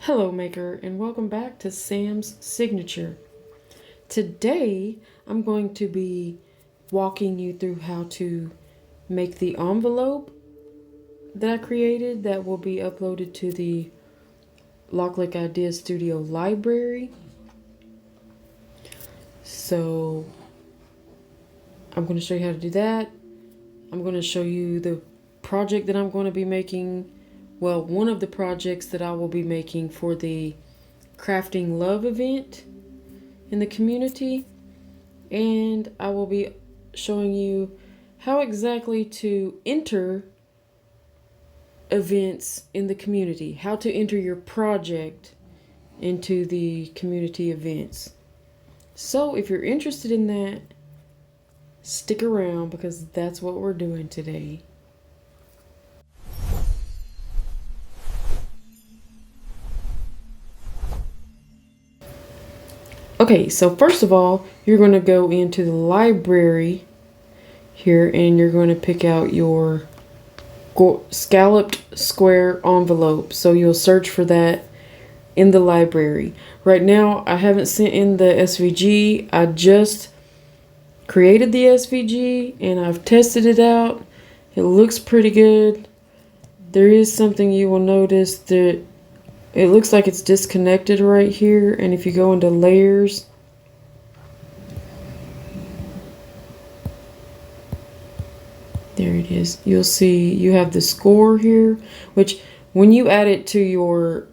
Hello Maker, and welcome back to Sam's Signature. Today I'm going to be walking you through how to make the envelope that I created that will be uploaded to the Loklik IdeaStudio library. So I'm going to show you how to do that. I'm going to show you the project that I'm going to be making. Well, one of the projects that I will be making for the Crafting Love event in the community, and I will be showing you how exactly to enter events in the community, how to enter your project into the community events. So if you're interested in that, stick around because that's what we're doing today. Okay, so first of all, you're going to go into the library here and you're going to pick out your scalloped square envelope. So you'll search for that in the library. Right now, I haven't sent in the SVG. I just created the SVG and I've tested it out. It looks pretty good. There is something you will notice that it looks like it's disconnected right here, and if you go into layers, there it is. You'll see you have the score here, which when you add it to your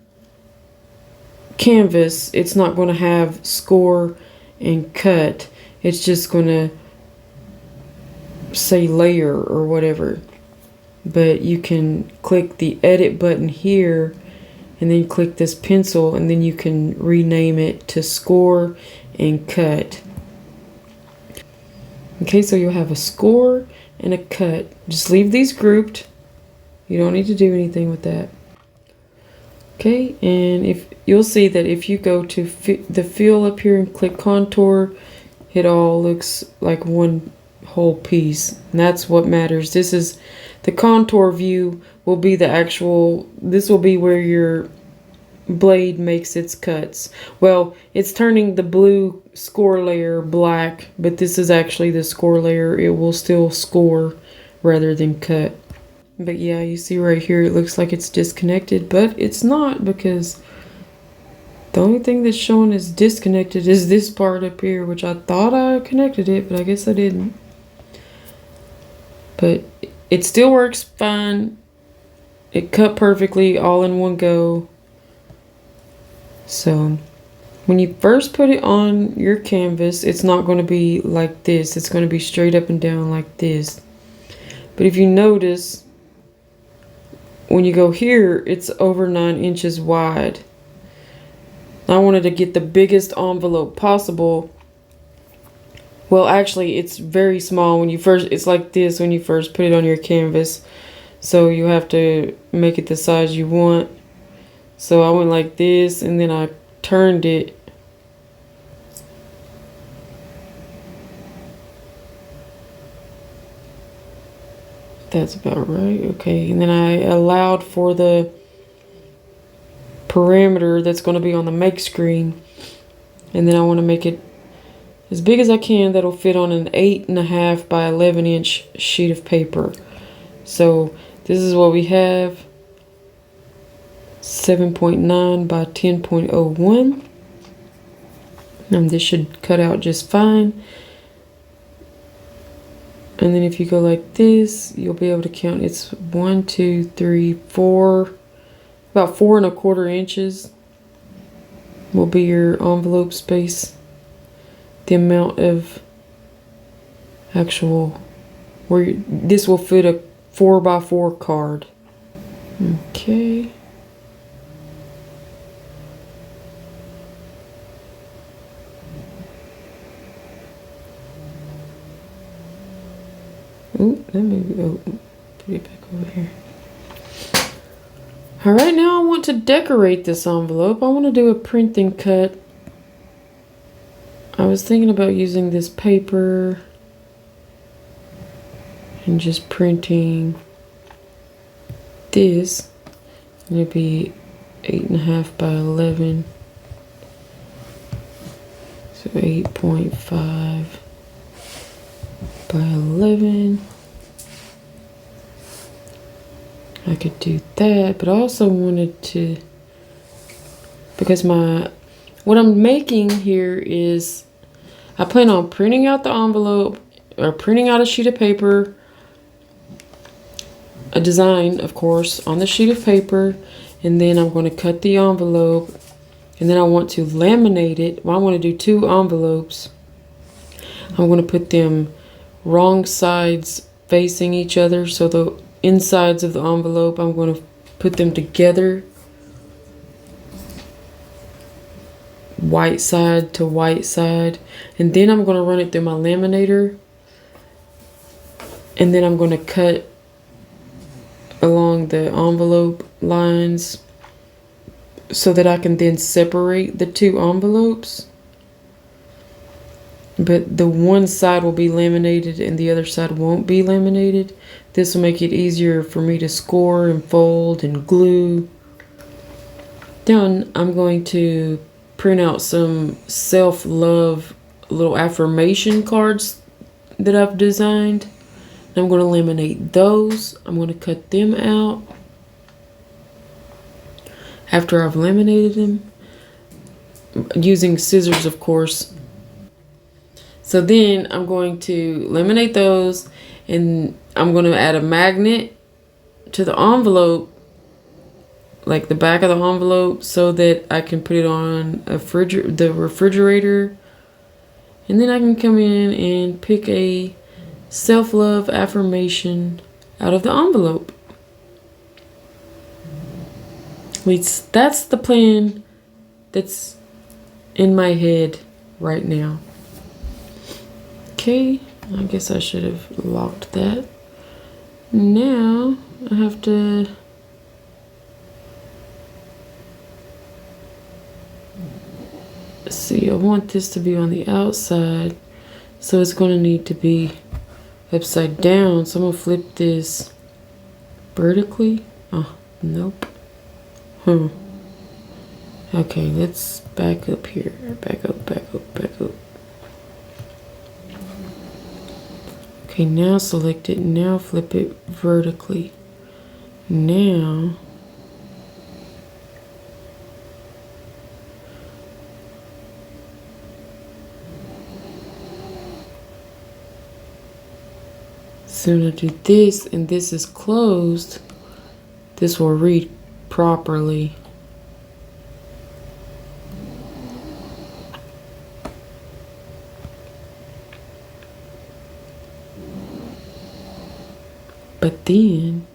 canvas, it's not going to have score and cut. It's just going to say layer or whatever. But you can click the edit button here and then click this pencil, and then you can rename it to score and cut. Okay, so you'll have a score and a cut. Just leave these grouped. You don't need to do anything with that. Okay, and if you'll see that if you go to the fill up here and click contour, it all looks like one whole piece, and that's what matters. This is the contour view will be the actual, this will be where your blade makes its cuts. Well, it's turning the blue score layer black, but this is actually the score layer. It will still score rather than cut. But yeah, you see right here, it looks like it's disconnected, but it's not, because the only thing that's showing is disconnected is this part up here, which I thought I connected it, but I guess I didn't. But it still works fine. It cut perfectly all in one go. So when you first put it on your canvas, it's not going to be like this. It's going to be straight up and down like this. But if you notice, when you go here, it's over 9 inches wide. I wanted to get the biggest envelope possible. Well, actually, it's very small when you first, it's like this when you first put it on your canvas. So you have to make it the size you want. So I went like this, and then I turned it. That's about right. Okay, and then I allowed for the parameter that's going to be on the make screen. And then I want to make it as big as I can. That'll fit on an 8.5 by 11 inch sheet of paper. So this is what we have. 7.9 by 10.01. And this should cut out just fine. And then if you go like this, you'll be able to count. It's 1, 2, 3, 4, about 4.25 inches will be your envelope space. The amount of actual, where this will fit a 4x4 card. Okay. Ooh, let me put it back over here. All right, now I want to decorate this envelope. I want to do a print and cut. I was thinking about using this paper and just printing this. It'll be 8.5 by 11. So 8.5 by 11. I could do that, but I also wanted to, because what I'm making here is, I plan on printing out the envelope, or printing out a sheet of paper, a design, of course, on the sheet of paper, and then I'm going to cut the envelope, and then I want to laminate it. Well, I want to do 2 envelopes. I'm going to put them wrong sides facing each other, so the insides of the envelope, I'm going to put them together, white side to white side, and then I'm going to run it through my laminator, and then I'm going to cut along the envelope lines so that I can then separate the 2 envelopes. But the one side will be laminated and the other side won't be laminated. This will make it easier for me to score and fold and glue. Then I'm going to print out some self-love little affirmation cards that I've designed. I'm going to laminate those. I'm going to cut them out after I've laminated them, using scissors, of course. So then I'm going to laminate those, and I'm going to add a magnet to the envelope, like the back of the envelope, so that I can put it on the refrigerator. And then I can come in and pick a self-love affirmation out of the envelope. At least that's the plan that's in my head right now. Okay, I guess I should have locked that. Now I have to see, I want this to be on the outside, so it's going to need to be upside down. So I'm going to flip this vertically. Oh, nope. Okay, let's back up here. Back up. Okay, now select it. Now flip it vertically. Now soon I do this, and this is closed, this will read properly. But then,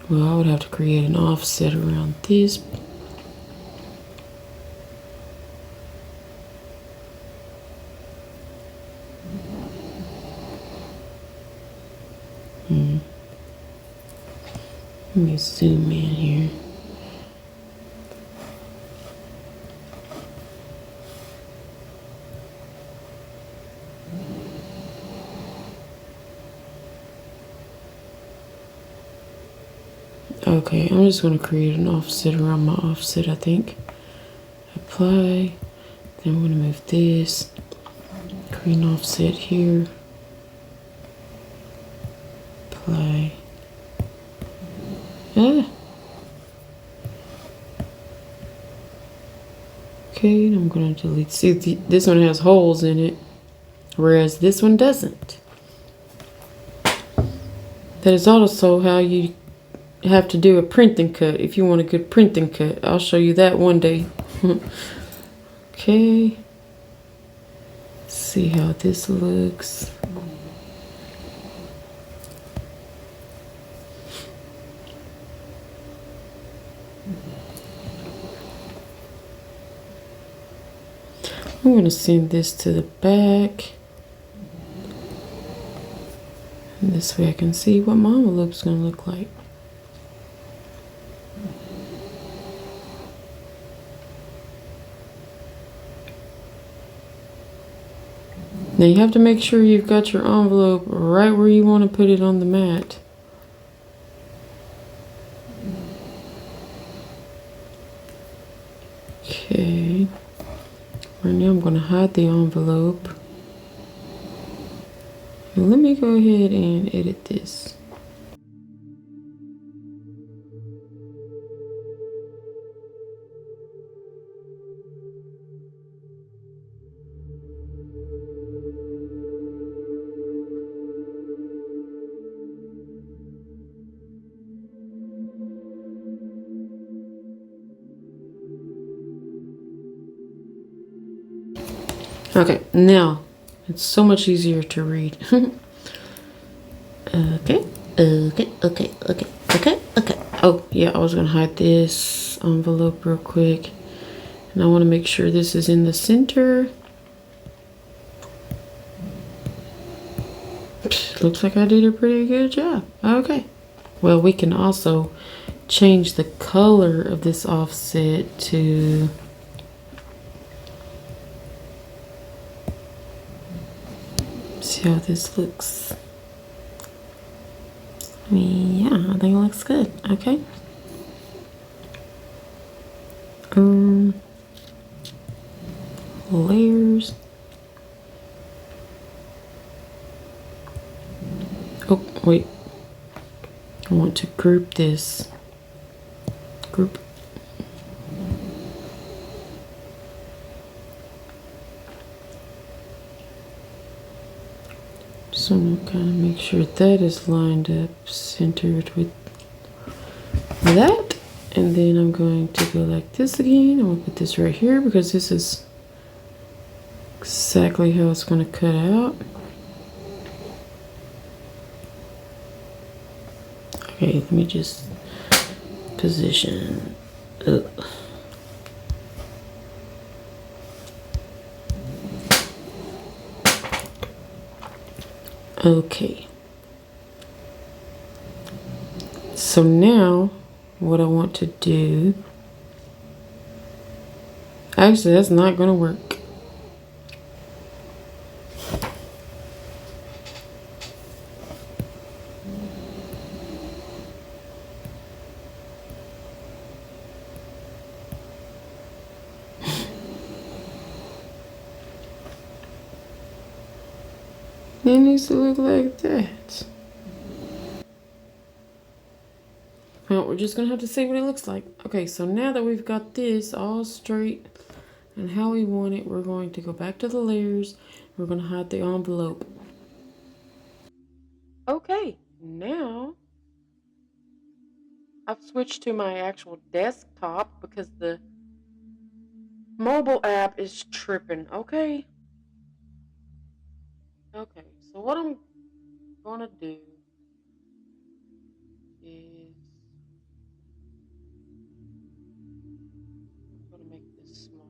well, I would have to create an offset around this. Let me zoom in here. Okay, I'm just going to create an offset around my offset, I think. Apply. Then I'm going to move this. Create an offset here. Apply. Okay, and I'm going to delete. See, this one has holes in it, whereas this one doesn't. That is also how you have to do a print and cut if you want a good print and cut. I'll show you that one day. Okay. Let's see how this looks. I'm going to send this to the back. And this way I can see what my envelope's going to look like. Now you have to make sure you've got your envelope right where you want to put it on the mat. Okay. Right now I'm going to hide the envelope. And let me go ahead and edit this. Okay, now it's so much easier to read. Okay. Oh, yeah, I was gonna hide this envelope real quick. And I wanna make sure this is in the center. Looks like I did a pretty good job. Okay. Well, we can also change the color of this offset to see how this looks. Yeah, I think it looks good. Okay. Layers. Oh, wait. I want to group this. Group. Just want to kind of make sure that is lined up, centered with that. And then I'm going to go like this again. I'm going to put this right here because this is exactly how it's going to cut out. Okay, let me just position. Okay. So now what I want to do, actually that's not going to work. It needs to look like that. Well, we're just gonna have to see what it looks like. Okay, so now that we've got this all straight and how we want it, we're going to go back to the layers. We're gonna hide the envelope. Okay, now I've switched to my actual desktop because the mobile app is tripping. Okay. Okay, so what I'm gonna do is I'm gonna make this smaller.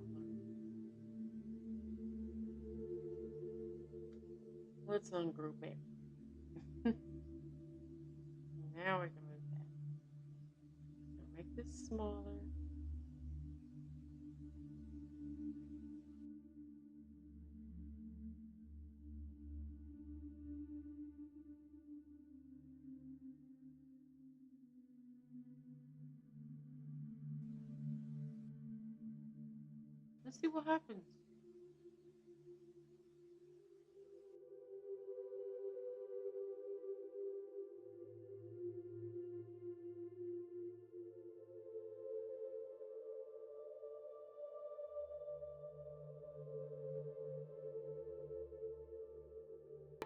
Let's ungroup it. Now we can move that. I'll make this smaller. Let's see what happens.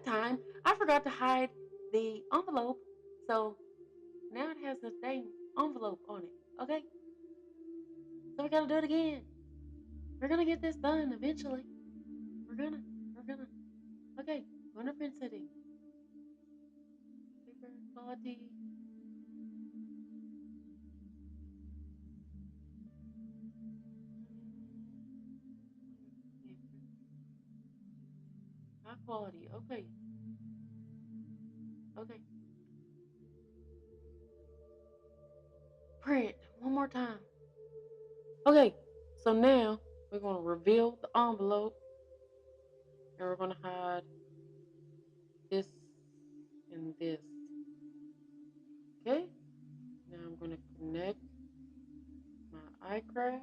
Time I forgot to hide the envelope, so now it has the dang envelope on it. Okay, so we gotta do it again. We're gonna get this done eventually. We're gonna. Okay, go to print setting. Paper quality. High quality. Okay. Okay. Print one more time. Okay. So now we're gonna reveal the envelope, and we're gonna hide this and this. Okay. Now I'm gonna connect my iCraft.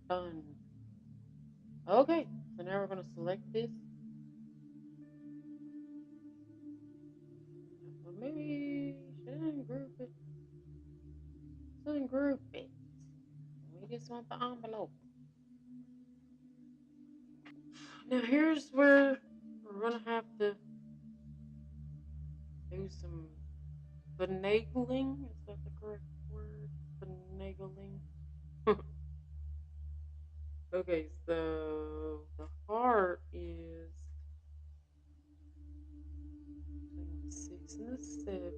Done. Okay, so now we're going to select this. Well, maybe should I ungroup it? Let's ungroup it. We just want the envelope. Now here's where we're going to have to do some finagling. Is that the correct word? Finagling. Okay, so the heart is between the 6 and the 7.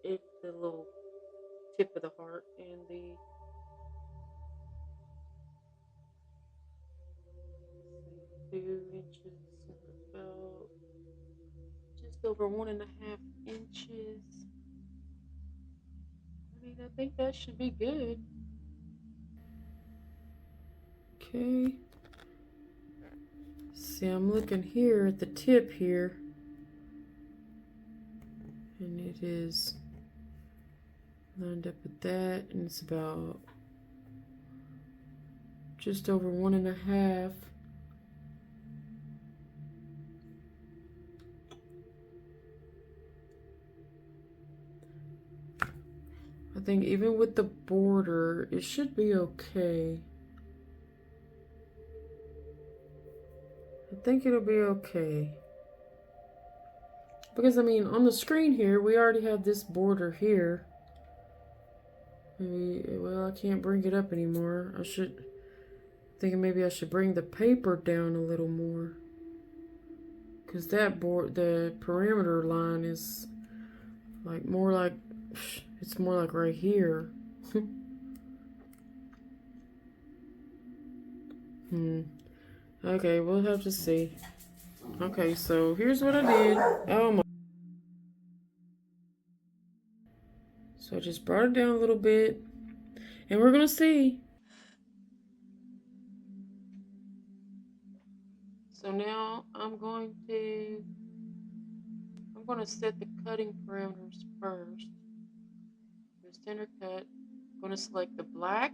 It's the little tip of the heart, and the 2 inches, about just over 1.5 inches. I mean, I think that should be good. Okay. See, I'm looking here at the tip here, and it is lined up with that, and it's about just over 1.5. I think even with the border, it should be okay. I think it'll be okay. Because, I mean, on the screen here, we already have this border here. Maybe, well, I can't bring it up anymore. Thinking maybe I should bring the paper down a little more. Because that the parameter line is like more like, it's more like right here. Okay, we'll have to see. Okay, so here's what I did. Oh my. So I just brought it down a little bit. And we're gonna see. So now I'm going to set the cutting parameters first. The center cut. I'm going to select the black.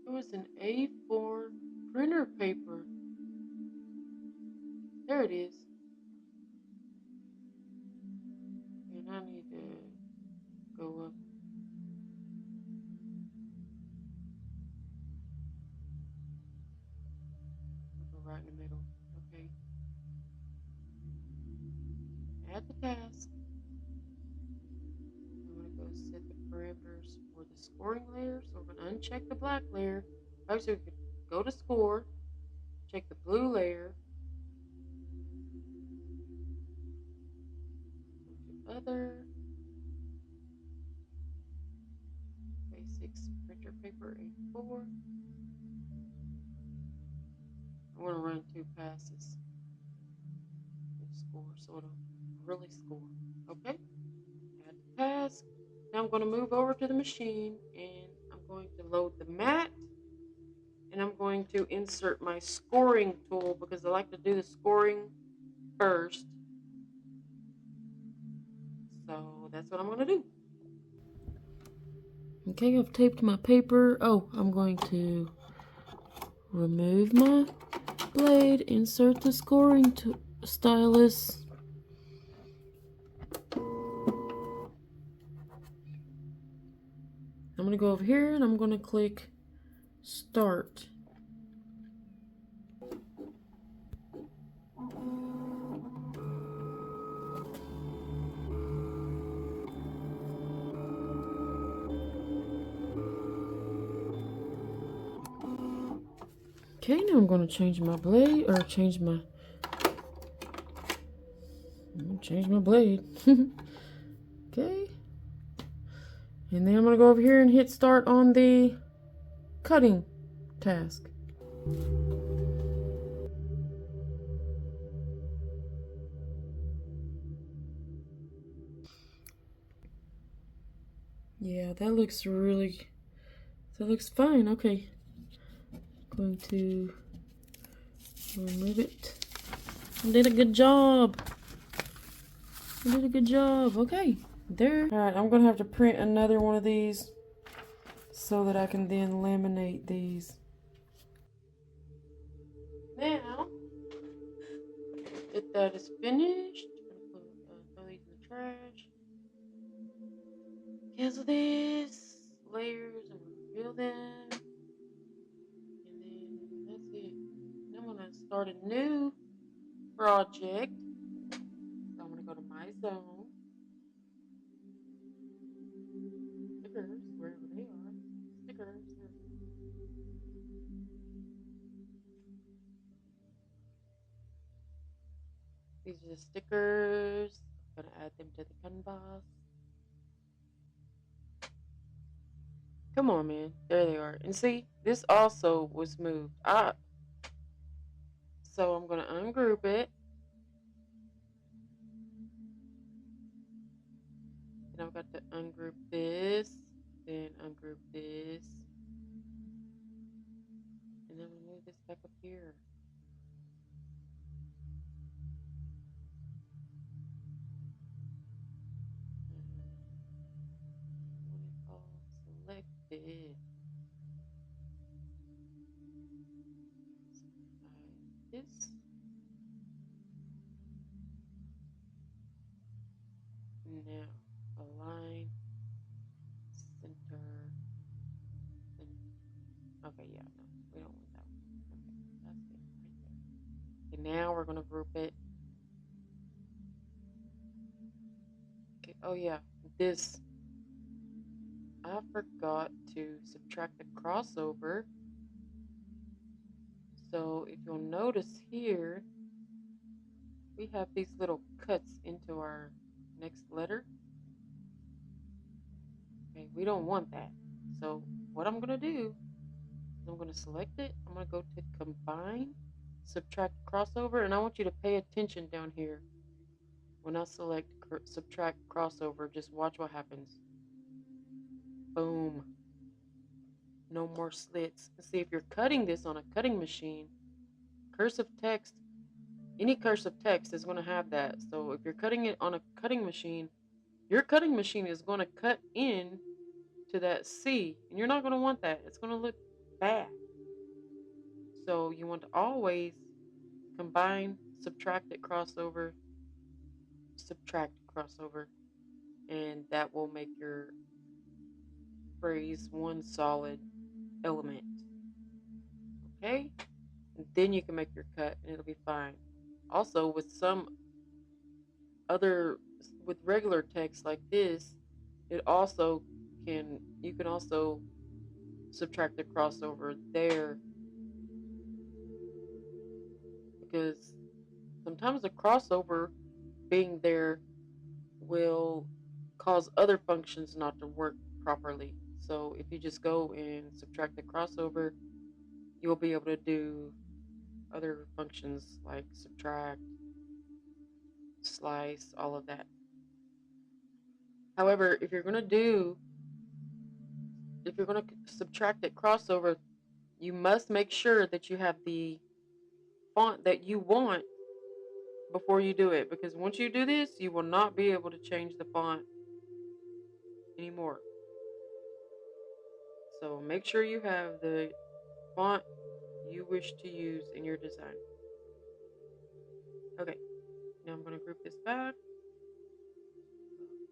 It was an A4 printer paper. There it is. And I need to go up. I'll go right in the middle. Okay. Add the task. I'm going to go set the parameters for the scoring layer. So we're going to uncheck the black layer. Actually, we could go to score, check the blue layer, go to other, basics, printer paper A4. I want to run 2 passes and score, so it'll really score. Okay, add the task. Now I'm going to move over to the machine, and I'm going to load the mat, and I'm going to insert my scoring tool because I like to do the scoring first. So that's what I'm going to do. Okay, I've taped my paper. Oh, I'm going to remove my blade, insert the scoring stylus. I'm going to go over here and I'm going to click start. Okay, now I'm going to change my blade, or change my blade. Okay. And then I'm going to go over here and hit start on the cutting task. Yeah, that looks fine. Okay. Going to remove it. I did a good job. I did a good job. Okay, there. All right, I'm gonna have to print another one of these so that I can then laminate these. Now that that is finished, I'm gonna throw these in the trash. Cancel this. Layers. I'm gonna reveal them. And then that's it. Then I'm gonna start a new project. So I'm gonna go to my zone. Stickers, wherever they are. Stickers. There we go. These are the stickers. I'm gonna add them to the canvas. Come on, man. There they are. And see, this also was moved. So I'm gonna ungroup it. And I've got to ungroup this, then ungroup this. And then we move this back up here. What do you call selected? This. Now align, center. Okay, yeah, no, we don't want that one. Okay, that's it right there. Okay, now we're gonna group it. Okay, oh yeah, this. I forgot to subtract the crossover. So if you'll notice here, we have these little cuts into our next letter. Okay, we don't want that. So what I'm gonna do is I'm gonna select it. I'm gonna go to combine, subtract crossover, and I want you to pay attention down here. When I select subtract crossover, just watch what happens. Boom. No more slits. See, if you're cutting this on a cutting machine, cursive text, any cursive text is going to have that. So if you're cutting it on a cutting machine, your cutting machine is going to cut in to that C, and you're not going to want that. It's going to look bad. So you want to always combine, subtract crossover, and that will make your phrase one solid element. Okay? And then you can make your cut and it'll be fine. Also, with regular text like this, it also you can also subtract the crossover there, because sometimes the crossover being there will cause other functions not to work properly. So if you just go and subtract the crossover, you'll be able to do other functions like subtract, slice, all of that. However, if you're going to subtract that crossover, you must make sure that you have the font that you want before you do it, because once you do this, you will not be able to change the font anymore. So make sure you have the font you wish to use in your design. Okay, now I'm going to group this back.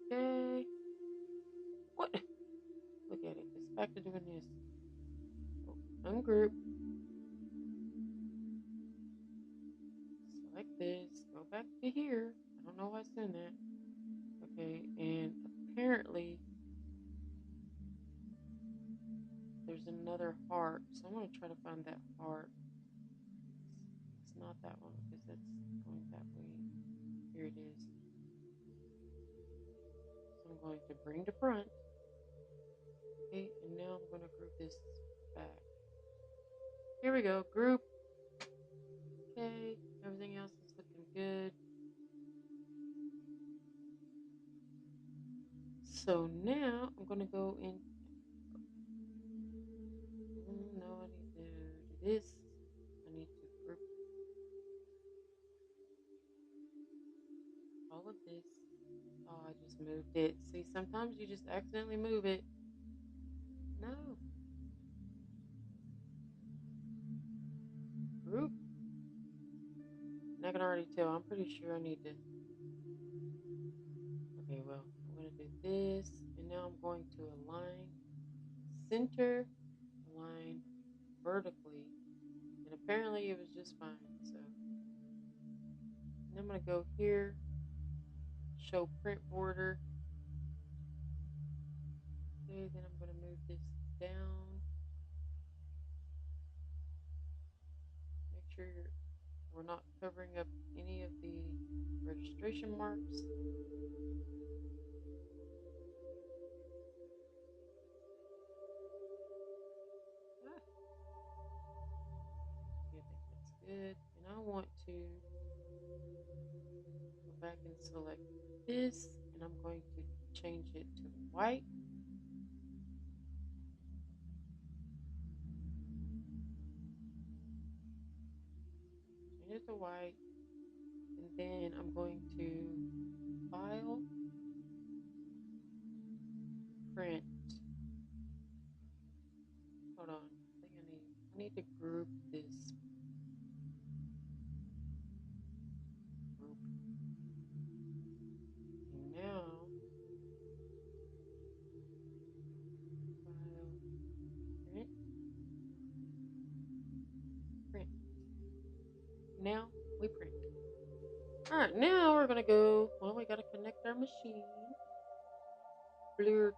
Okay. What? Look at it. It's back to doing this. So ungroup. Select this. Go back to here. I don't know why it's doing that. Okay, and apparently there's another heart. So I'm going to try to find that heart. It's not that one because that's going that way. Here it is. So I'm going to bring to front. Okay, and now I'm going to group this back. Here we go, group. Okay, everything else is looking good. So now I'm going to go in. No, I need to do this. I need to group. of this. Oh, I just moved it. See, sometimes you just accidentally move it. No. Group. And I can already tell. I'm pretty sure I need to. Okay, well, I'm going to do this. And now I'm going to align, center, align vertically. And apparently it was just fine. So, and I'm going to go here, show print border. Okay, then I'm going to move this down. Make sure we're not covering up any of the registration marks. Ah, I think that's good. And I want to go back and select this, and I'm going to change it to white. Change it to white. And then I'm going to file, print. Hold on. I think I need to group this group. And now file, print, print. Now we print. All right, now we're gonna go. Well, we gotta connect our machine. Blur.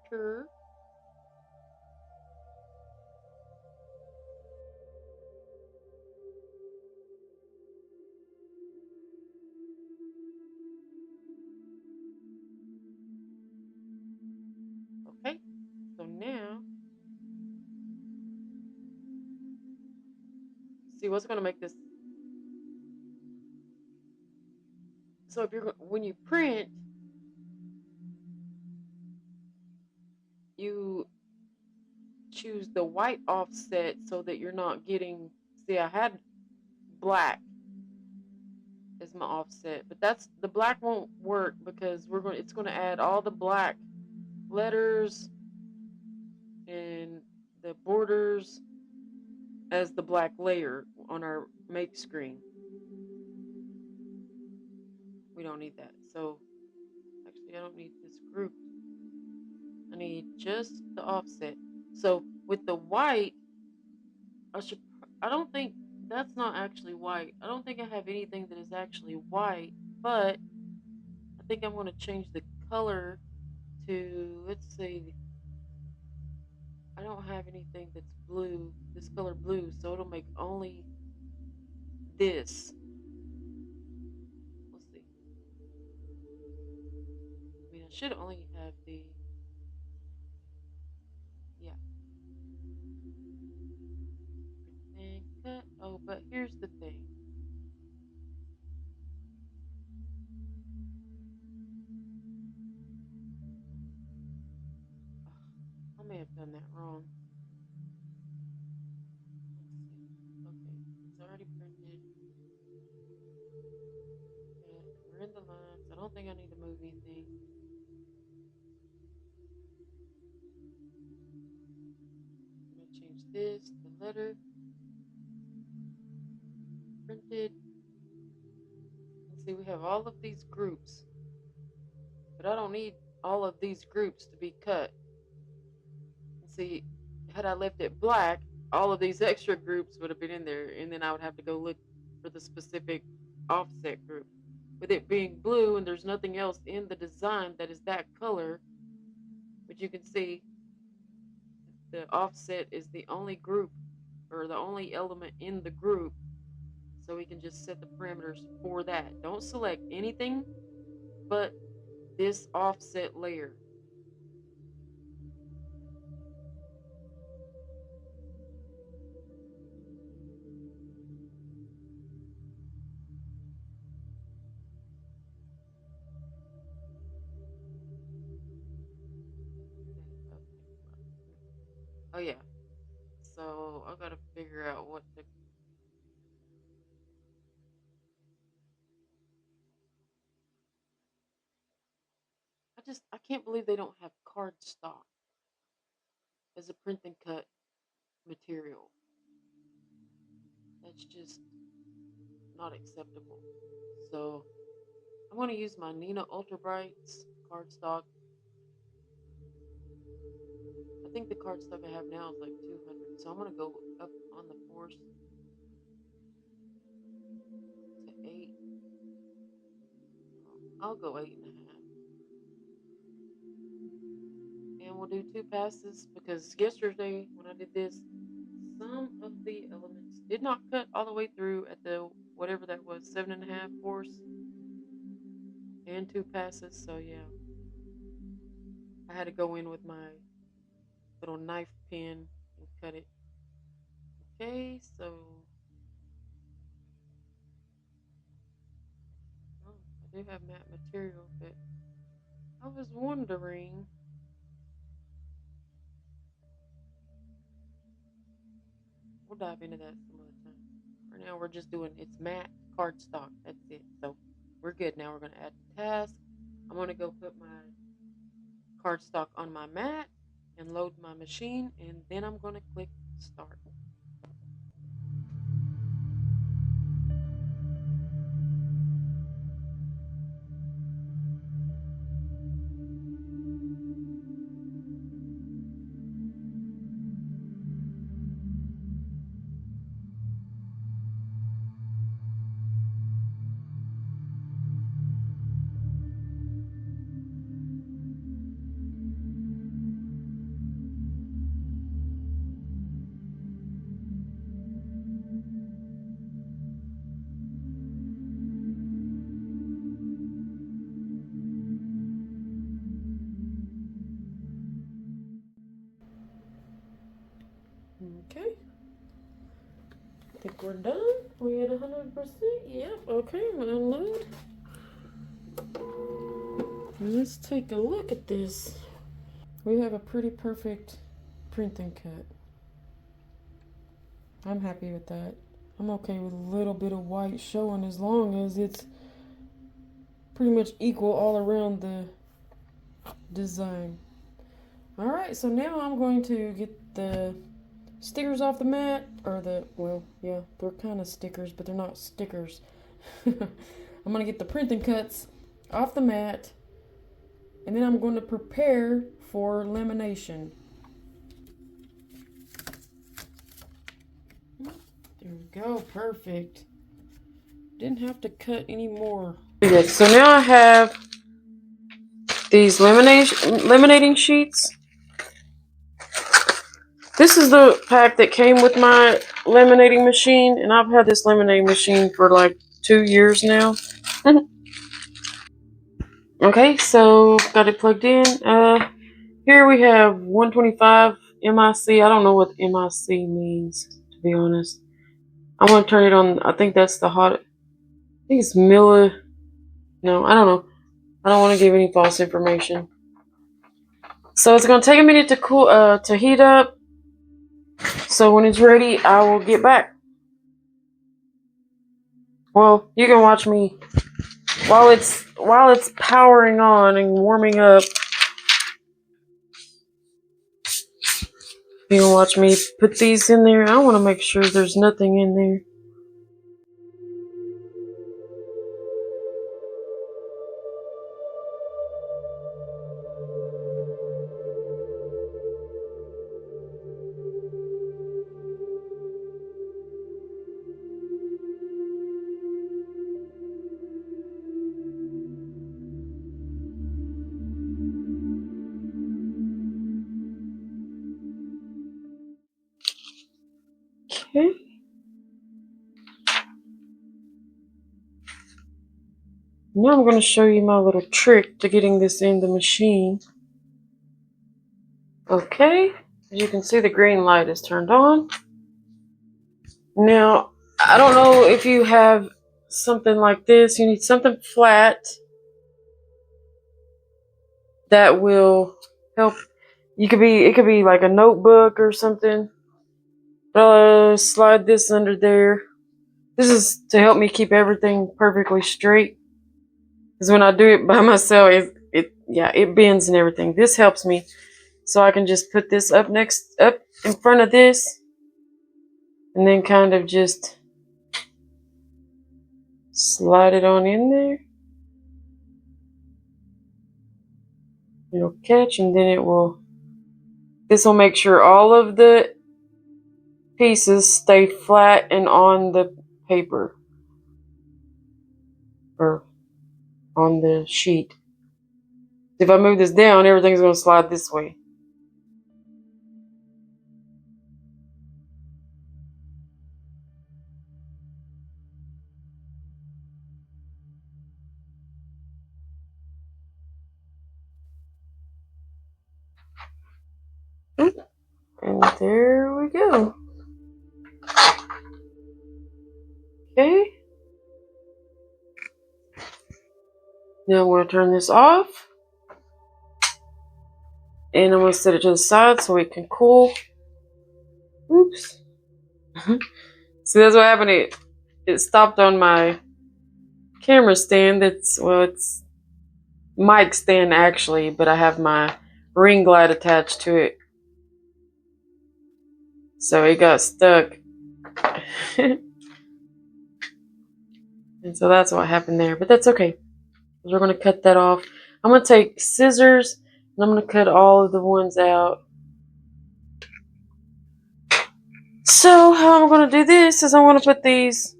Okay, so now, see what's gonna make this. So if you're when you print, you choose the white offset so that you're not getting. See, I had black as my offset, but that's the black won't work because it's going to add all the black letters and the borders as the black layer on our make screen. We don't need that. So actually I don't need this group. I need just the offset. So with the white, I don't think that's not actually white. I don't think I have anything that is actually white, but I think I'm going to change the color to, let's see, I don't have anything that's blue, this color blue, so it'll make only this. Let's see. I mean, I should only have the, yeah. And cut. Oh, but here's the thing. I may have done that wrong. Let's see. Okay, it's already printed. Okay, we're in the lines. I don't think I need to move anything. I'm going to change this, the letter, printed. And see, we have all of these groups, but I don't need all of these groups to be cut. And see, had I left it black, all of these extra groups would have been in there, and then I would have to go look for the specific offset group. With it being blue and there's nothing else in the design that is that color, but you can see the offset is the only group or the only element in the group, so we can just set the parameters for that. Don't select anything but this offset layer. Oh yeah, so I gotta figure out what to. I can't believe they don't have cardstock as a print and cut material. That's just not acceptable. So I'm going to use my Nina Ultra Brights cardstock. I think the cardstock I have now is like 200, so I'm going to go up on the force to 8. I'll go 8.5. And we'll do 2 passes because yesterday when I did this, some of the elements did not cut all the way through at the whatever that was, 7.5 force and 2 passes. So yeah, I had to go in with my little knife pin and cut it. Okay, so I do have matte material, but I was wondering. We'll dive into that some other time. For now, we're just doing it's matte cardstock. That's it. So we're good. Now we're going to add the task. I'm going to go put my cardstock on my mat and load my machine, and then I'm going to click start. Okay. I think we're done. We at 100%. Yep. Okay. Unload. Let's take a look at this. We have a pretty perfect print and cut. I'm happy with that. I'm okay with a little bit of white showing as long as it's pretty much equal all around the design. Alright, so now I'm going to get the stickers off the mat, or well, yeah, they're kind of stickers, but they're not stickers. I'm going to get the print and cuts off the mat, and then I'm going to prepare for lamination. There we go, perfect. Didn't have to cut any more. Okay, so now I have these laminating sheets. This is the pack that came with my laminating machine, and I've had this laminating machine for like 2 years now. Okay, so got it plugged in. Here we have 125 MIC. I don't know what MIC means, to be honest. I'm gonna turn it on. I think that's the hot. I think it's milli. No, I don't know. I don't want to give any false information. So it's gonna take a minute to cool, to heat up. So when it's ready, I will get back. Well, you can watch me while it's powering on and warming up. You can watch me put these in there. I want to make sure there's nothing in there. Okay. Now I'm going to show you my little trick to getting this in the machine. Okay, as you can see, the green light is turned on. Now, I don't know if you have something like this. You need something flat that will help. It could be like a notebook or something. Slide this under there. This is to help me keep everything perfectly straight. Because when I do it by myself, yeah, it bends and everything. This helps me, so I can just put this up in front of this, and then kind of just slide it on in there. It'll catch, and then this will make sure all of the pieces stay flat and on the paper, or on the sheet. If I move this down, everything's going to slide this way. And there we go. Okay. Now I'm going to turn this off. And I'm going to set it to the side so it can cool. Oops. See, that's what happened. It stopped on my camera stand. It's mic stand actually, but I have my ring light attached to it. So it got stuck. And so that's what happened there. But that's okay. We're going to cut that off. I'm going to take scissors and I'm going to cut all of the ones out. So how I'm going to do this is I'm going to put these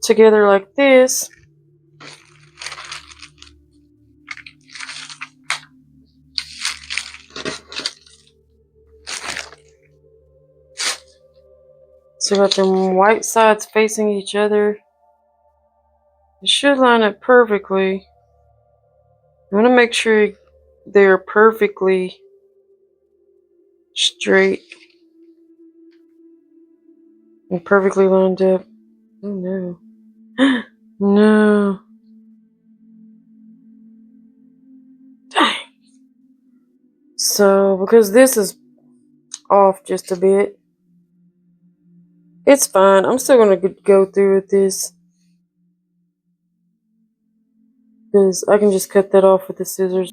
together like this. So got them white sides facing each other. It should line up perfectly. I'm going to make sure they're perfectly straight and perfectly lined up. Oh no. No. Dang. So, because this is off just a bit, it's fine. I'm still going to go through with this, because I can just cut that off with the scissors.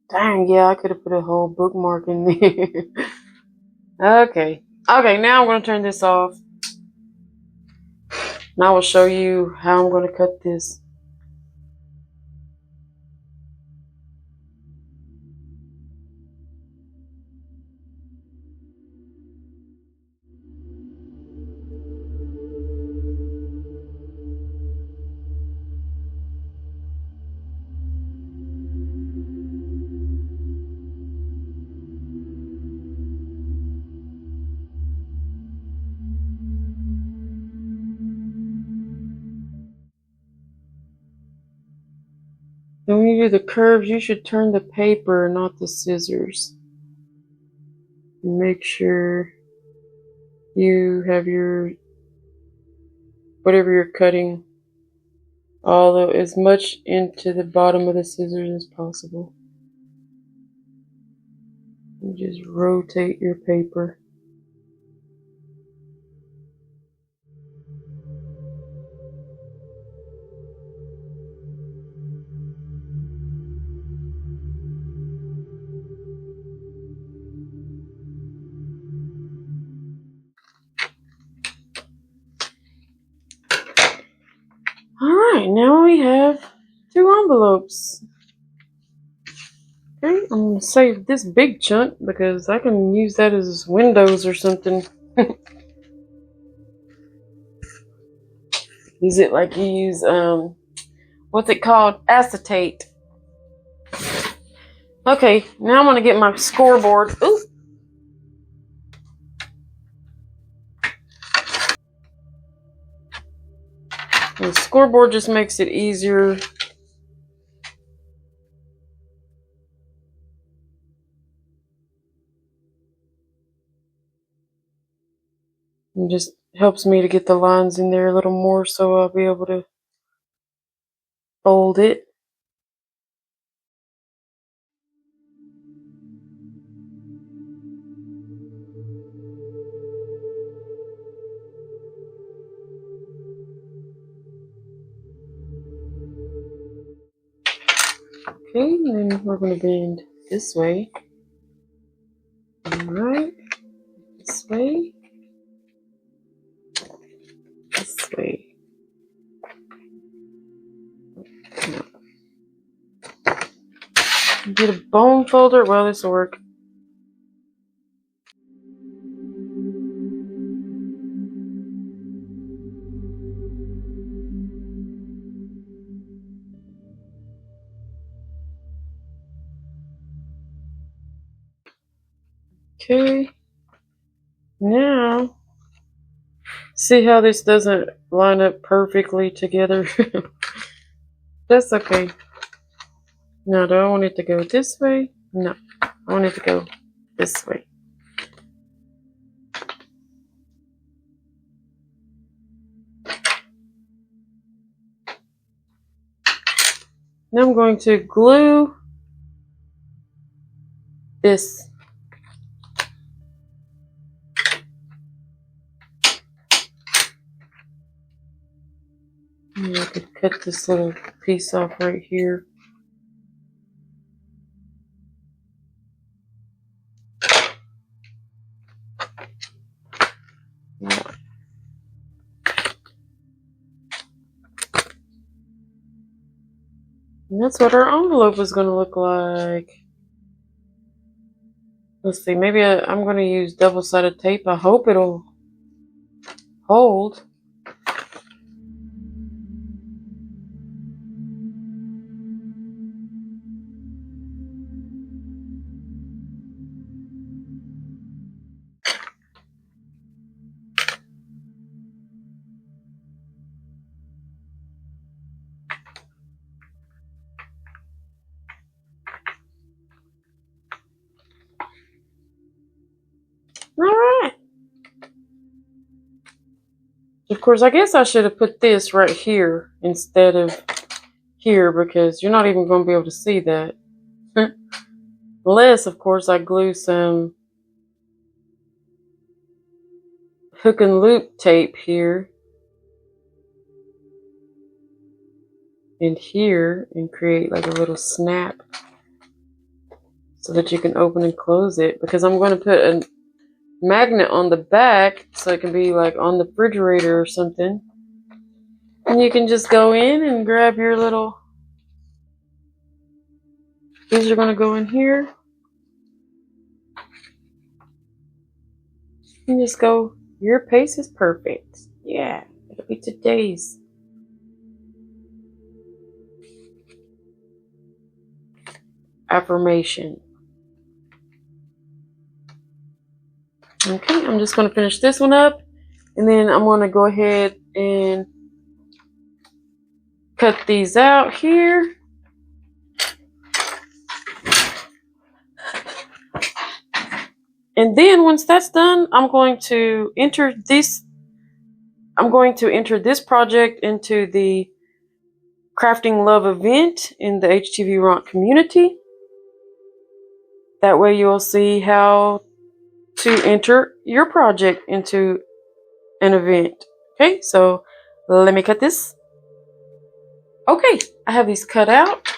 Dang, yeah, I could have put a whole bookmark in there. Okay. Okay, now I'm going to turn this off. And I will show you how I'm going to cut this. And when you do the curves, you should turn the paper, not the scissors. And make sure you have your, whatever you're cutting, as much into the bottom of the scissors as possible. And just rotate your paper. Alright, now we have 2 envelopes. Okay, I'm going to save this big chunk because I can use that as windows or something. Use it like you use, what's it called? Acetate. Okay, now I'm going to get my scoreboard. Ooh. The scoreboard just makes it easier It just helps me to get the lines in there a little more so I'll be able to fold it. Okay, and then we're going to bend this way. Alright, this way, this way. Get a bone folder. Well, this will work. Okay, now see how this doesn't line up perfectly together? That's okay. Now, do I want it to go this way? No, I want it to go this way. Now I'm going to glue this. I could cut this little piece off right here. And that's what our envelope is going to look like. Let's see, maybe I'm going to use double-sided tape. I hope it'll hold. Alright. Of course, I guess I should have put this right here instead of here because you're not even going to be able to see that. Unless, of course, I glue some hook and loop tape here and here and create like a little snap so that you can open and close it, because I'm going to put a magnet on the back so it can be like on the refrigerator or something, and you can just go in and grab your little, these are going to go in here and just go, your pace is perfect. Yeah, it'll be today's affirmation. Okay, I'm just going to finish this one up, and then I'm going to go ahead and cut these out here. And then once that's done, I'm going to enter this project into the Crafting Love event in the HTV Ront community. That way you'll see how to enter your project into an event. Okay, so let me cut this. Okay, I have these cut out.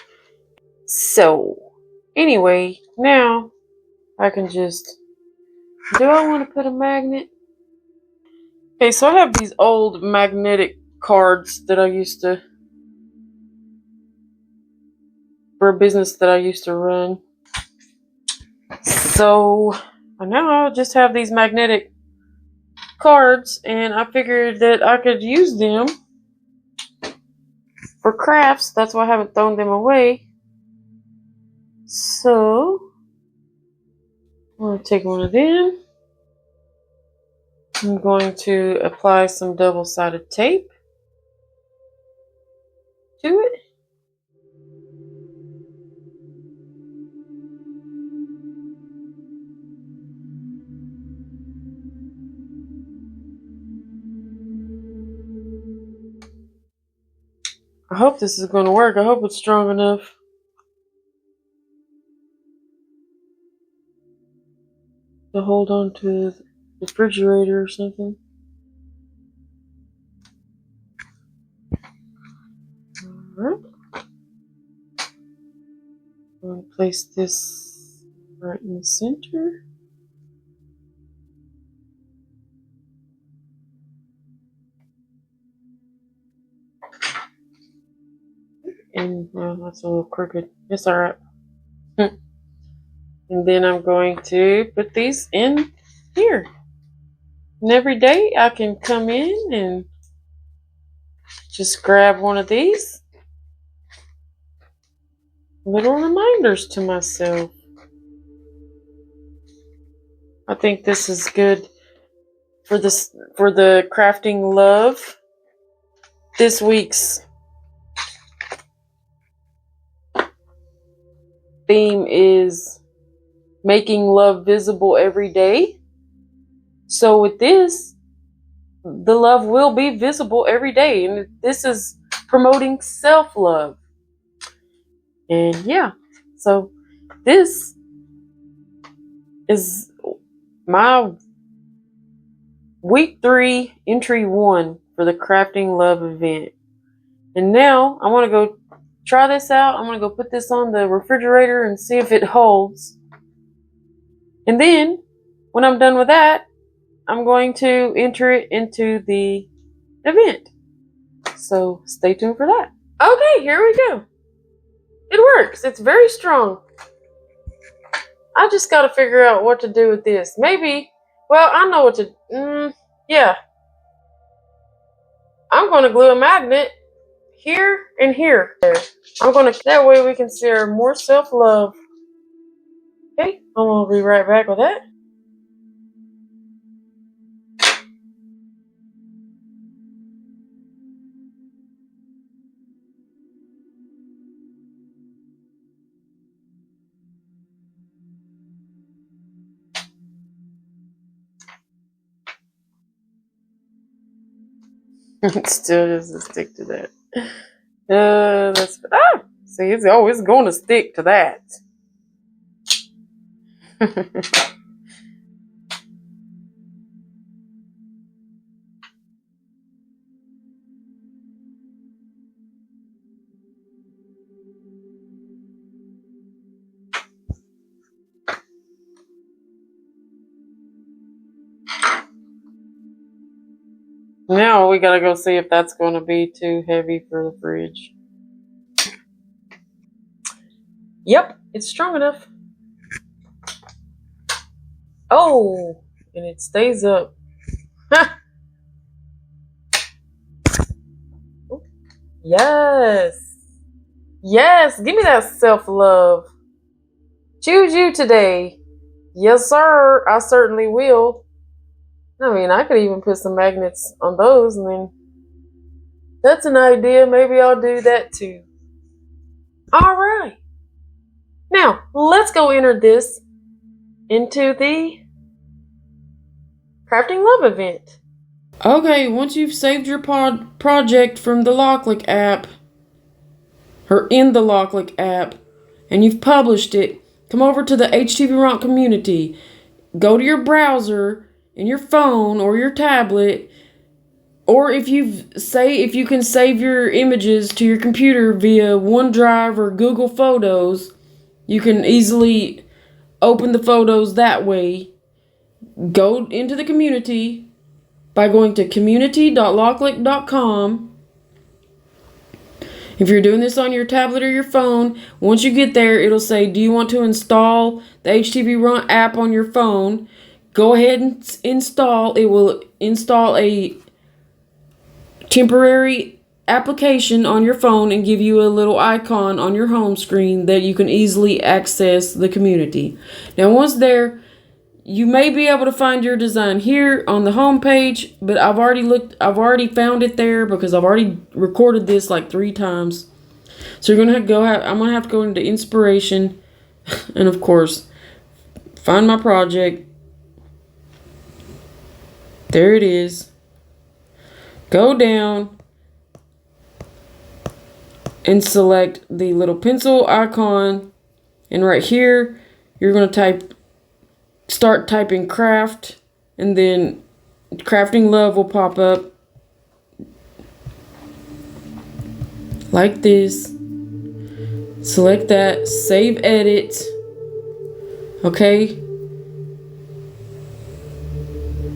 So anyway, now I can just, do I want to put a magnet? Okay, so I have these old magnetic cards that I used to, for a business that I used to run. So now I just have these magnetic cards, and I figured that I could use them for crafts. That's why I haven't thrown them away. So I'm going to take one of them. I'm going to apply some double-sided tape to it. I hope this is going to work. I hope it's strong enough. To hold on to the refrigerator or something. Alright. I'm going to place this right in the center. And that's a little crooked. It's alright. And then I'm going to put these in here. And every day I can come in and just grab one of these. Little reminders to myself. I think this is good for the crafting love. This week's theme is making love visible every day. So with this, the love will be visible every day. And this is promoting self-love. And yeah, so this is my week 3, entry 1 for the Crafting Love event. And now I want to go try this out. I'm going to go put this on the refrigerator and see if it holds. And then when I'm done with that, I'm going to enter it into the event. So stay tuned for that. Okay, here we go. It works. It's very strong. I just got to figure out what to do with this. Maybe, well, I know what to, yeah. I'm going to glue a magnet here and here. I'm going to, that way we can share more self-love. Okay, I'm going to be right back with that. It still doesn't stick to that. See, it's always going to stick to that. Now we gotta go see if that's going to be too heavy for the fridge. Yep, it's strong enough. Oh, and it stays up. Yes. Yes, give me that self-love. Choose you today. Yes, sir, I certainly will. I mean, I could even put some magnets on those, and then that's an idea. Maybe I'll do that too. All right. Now, let's go enter this into the Crafting Love event. Okay, once you've saved your project from the Loklik app, or in the Loklik app, and you've published it, come over to the HTV community. Go to your browser in your phone or your tablet, or if you can save your images to your computer via OneDrive or Google Photos, you can easily open the photos that way. Go into the community by going to community.loklik.com. If you're doing this on your tablet or your phone, once you get there, it'll say, do you want to install the HTV Run app on your phone? Go ahead and install. It will install a temporary application on your phone and give you a little icon on your home screen that you can easily access the community. Now, once there, you may be able to find your design here on the home page, but I've already found it there because I've already recorded this like 3 times. So you're gonna I'm gonna have to go into inspiration and of course find my project. There it is. Go down and select the little pencil icon, and right here you're going to start typing craft, and then crafting love will pop up like this. Select that, save edit. Okay,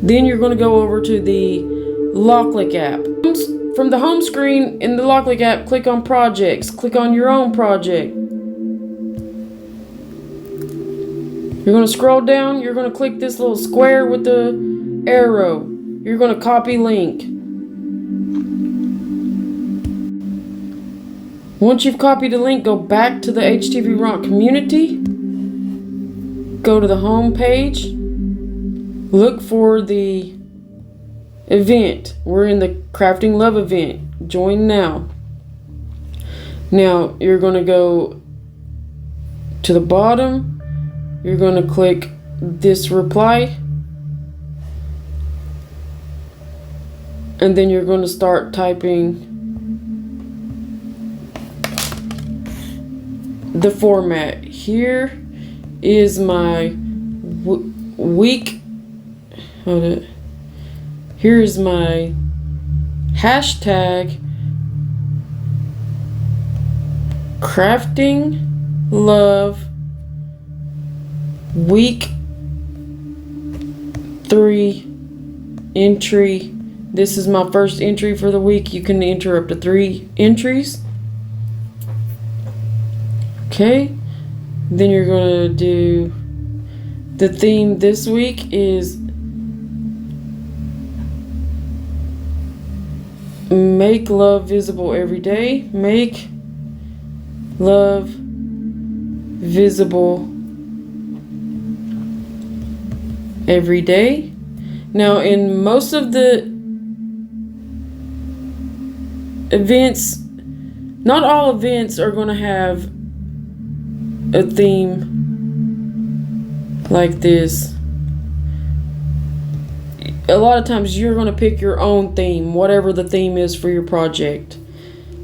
then you're going to go over to the Loklik app. From the home screen in the Loklik app, click on projects, click on your own project. You're going to scroll down, you're going to click this little square with the arrow. You're going to copy link. Once you've copied the link, go back to the HTV Rock community. Go to the home page. Look for the event. We're in the Crafting Love event. Join now. Now you're going to go to the bottom. You're going to click this reply. And then you're going to start typing the format. Here is my week. Hold it. Here is my hashtag crafting love week 3 entry. This is my first entry for the week. You can enter up to 3 entries. Okay, then you're going to do the theme this week is make love visible every day. Make love visible every day. Now, in most of the events, not all events are going to have a theme like this. A lot of times you're going to pick your own theme, whatever the theme is for your project.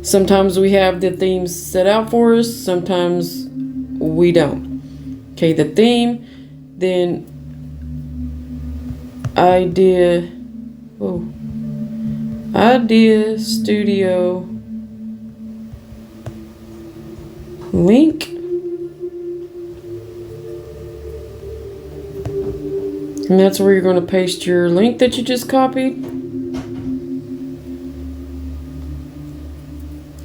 Sometimes we have the themes set out for us, sometimes we don't. Okay, the theme, then IdeaStudio link. And that's where you're going to paste your link that you just copied.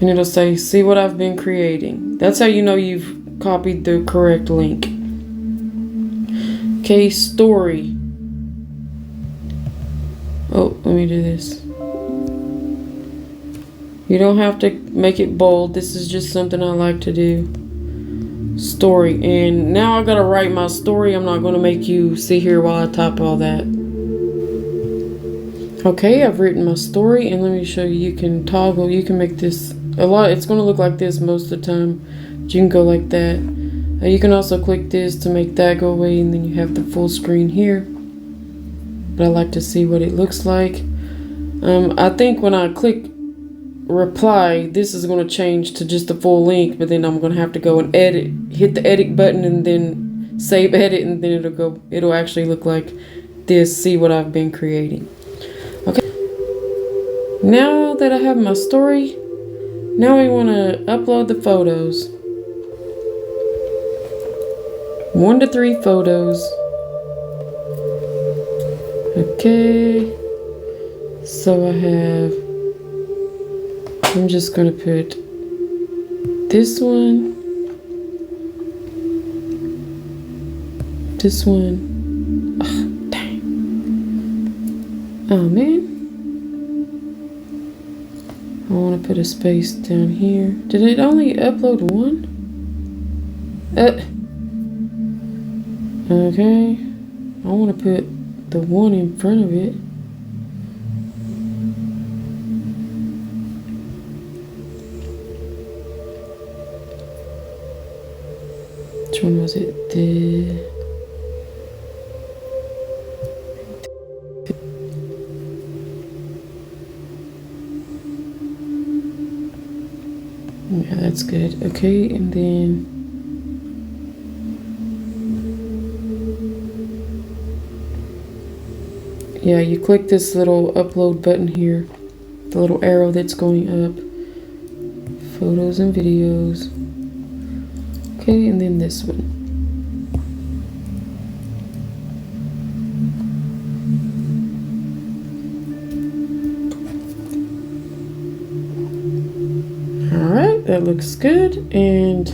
And it'll say, see what I've been creating. That's how you know you've copied the correct link. Okay, story. Oh, let me do this. You don't have to make it bold. This is just something I like to do. Story. And now I gotta write my story. I'm not gonna make you sit here while I type all that. Okay, I've written my story, and let me show you. You can toggle. You can make this a lot. It's gonna look like this most of the time, but you can go like that. You can also click this to make that go away, and then you have the full screen here. But I like to see what it looks like. I think when I click reply, this is going to change to just the full link, but then I'm going to have to go and hit the edit button, and then save edit, and then it'll actually look like this. See what I've been creating. Okay, now that I have my story, now we want to upload the photos. 1 to 3 photos. Okay, so I'm just going to put this one, oh, dang. Oh man, I want to put a space down here. Did it only upload 1? Okay, I want to put the 1 in front of it. Which one was it? Yeah, that's good. Okay, and then yeah, you click this little upload button here, the little arrow that's going up, photos and videos. Okay, and then this one. Alright, that looks good, and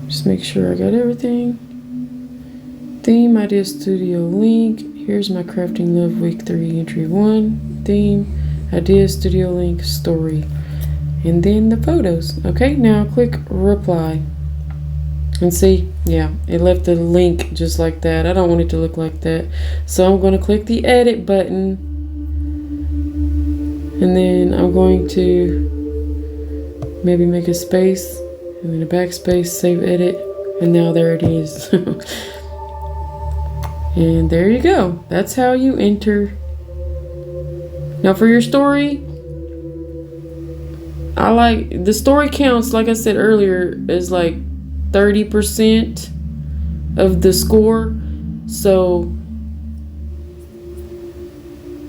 just make sure I got everything. Theme, IdeaStudio link. Here's my Crafting Love Week 3 entry 1. Theme, IdeaStudio link, story. And then the photos. Okay, now click reply. And see, yeah, it left the link just like that. I don't want it to look like that. So I'm going to click the edit button. And then I'm going to maybe make a space. And then a backspace, save edit. And now there it is. And there you go. That's how you enter. Now for your story, I like the story counts, like I said earlier, is like 30% of the score. So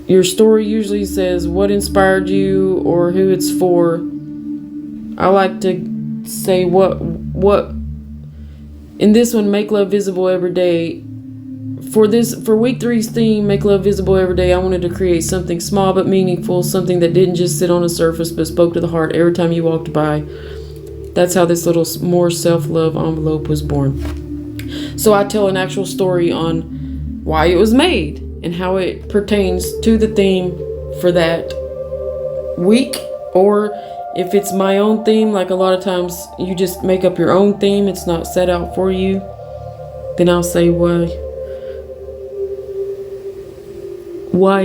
your story usually says what inspired you or who it's for. I like to say what in this one, make love visible every day. For week 3's theme, make love visible every day, I wanted to create something small but meaningful, something that didn't just sit on a surface but spoke to the heart every time you walked by. That's how this little more self-love envelope was born. So I tell an actual story on why it was made and how it pertains to the theme for that week. Or if it's my own theme, like a lot of times you just make up your own theme, it's not set out for you, then I'll say why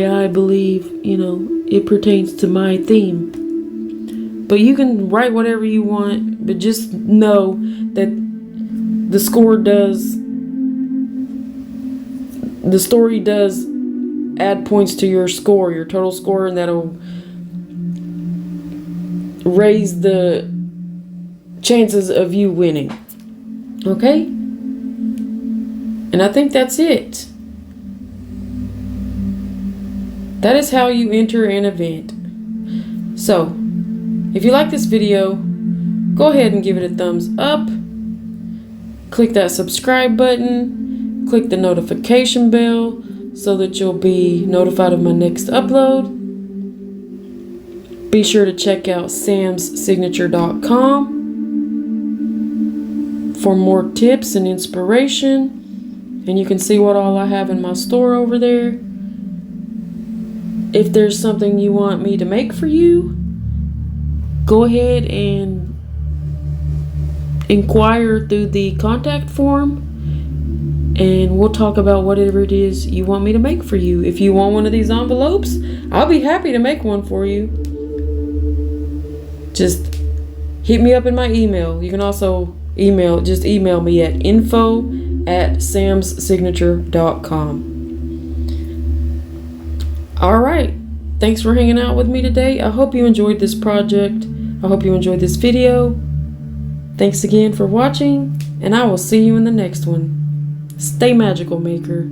I believe, it pertains to my theme. But you can write whatever you want, but just know that the story does add points to your score, your total score, and that'll raise the chances of you winning. Okay? And I think that's it. That is how you enter an event. So, if you like this video, go ahead and give it a thumbs up. Click that subscribe button. Click the notification bell so that you'll be notified of my next upload. Be sure to check out samssignature.com for more tips and inspiration. And you can see what all I have in my store over there. If there's something you want me to make for you, go ahead and inquire through the contact form, and we'll talk about whatever it is you want me to make for you. If you want one of these envelopes, I'll be happy to make one for you. Just hit me up in my email. You can also email me at info@samssignature.com. All right, thanks for hanging out with me today. I hope you enjoyed this project. I hope you enjoyed this video. Thanks again for watching, and I will see you in the next one. Stay magical, maker.